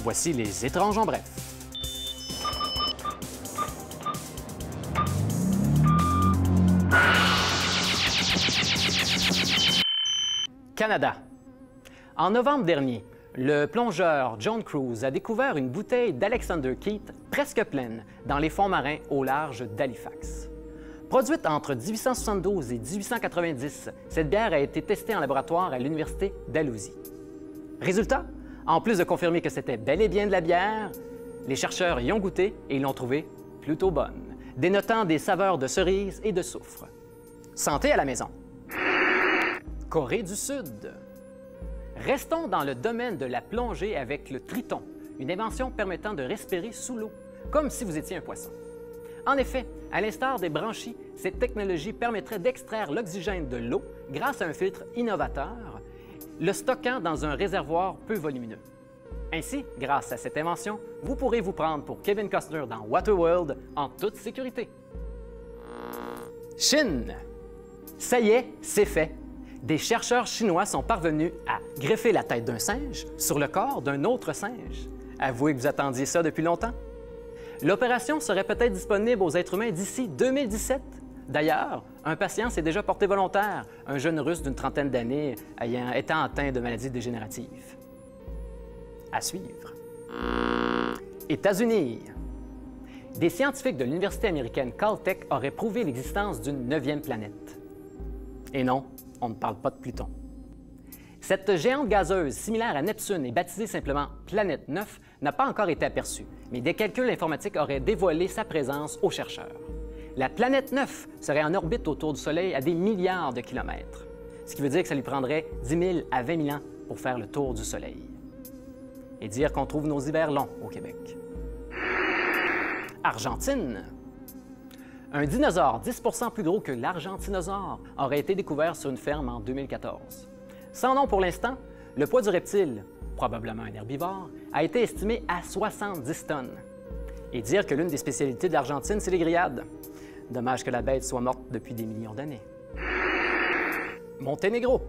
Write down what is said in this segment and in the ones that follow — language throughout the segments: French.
Voici les étranges en bref. Canada. En novembre dernier, le plongeur John Cruise a découvert une bouteille d'Alexander Keith presque pleine dans les fonds marins au large d'Halifax. Produite entre 1872 et 1890, cette bière a été testée en laboratoire à l'Université Dalhousie. Résultat, en plus de confirmer que c'était bel et bien de la bière, les chercheurs y ont goûté et l'ont trouvée plutôt bonne, dénotant des saveurs de cerise et de soufre. Santé à la maison! Corée du Sud. Restons dans le domaine de la plongée avec le Triton, une invention permettant de respirer sous l'eau, comme si vous étiez un poisson. En effet, à l'instar des branchies, cette technologie permettrait d'extraire l'oxygène de l'eau grâce à un filtre innovateur, le stockant dans un réservoir peu volumineux. Ainsi, grâce à cette invention, vous pourrez vous prendre pour Kevin Costner dans Waterworld en toute sécurité. Chine. Ça y est, c'est fait. Des chercheurs chinois sont parvenus à greffer la tête d'un singe sur le corps d'un autre singe. Avouez que vous attendiez ça depuis longtemps. L'opération serait peut-être disponible aux êtres humains d'ici 2017. D'ailleurs, un patient s'est déjà porté volontaire, un jeune Russe d'une trentaine d'années étant atteint de maladies dégénératives. À suivre. États-Unis. Des scientifiques de l'université américaine Caltech auraient prouvé l'existence d'une 9e planète. Et non, on ne parle pas de Pluton. Cette géante gazeuse similaire à Neptune et baptisée simplement Planète 9 n'a pas encore été aperçue, mais des calculs informatiques auraient dévoilé sa présence aux chercheurs. La Planète 9 serait en orbite autour du Soleil à des milliards de kilomètres, ce qui veut dire que ça lui prendrait 10 000 à 20 000 ans pour faire le tour du Soleil. Et dire qu'on trouve nos hivers longs au Québec. Argentine. Un dinosaure 10 % plus gros que l'argentinosaure aurait été découvert sur une ferme en 2014. Sans nom pour l'instant, le poids du reptile, probablement un herbivore, a été estimé à 70 tonnes. Et dire que l'une des spécialités de l'Argentine, c'est les grillades. Dommage que la bête soit morte depuis des millions d'années. Monténégro.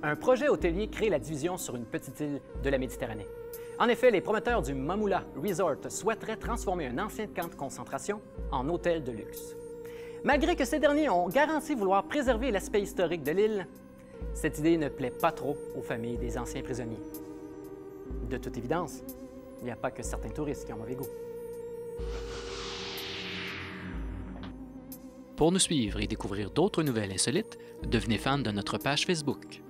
Un projet hôtelier crée la division sur une petite île de la Méditerranée. En effet, les promoteurs du Mamula Resort souhaiteraient transformer un ancien camp de concentration en hôtel de luxe. Malgré que ces derniers ont garanti vouloir préserver l'aspect historique de l'île, cette idée ne plaît pas trop aux familles des anciens prisonniers. De toute évidence, il n'y a pas que certains touristes qui ont mauvais goût. Pour nous suivre et découvrir d'autres nouvelles insolites, devenez fan de notre page Facebook.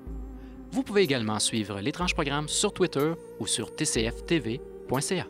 Vous pouvez également suivre l'étrange programme sur Twitter ou sur tcftv.ca.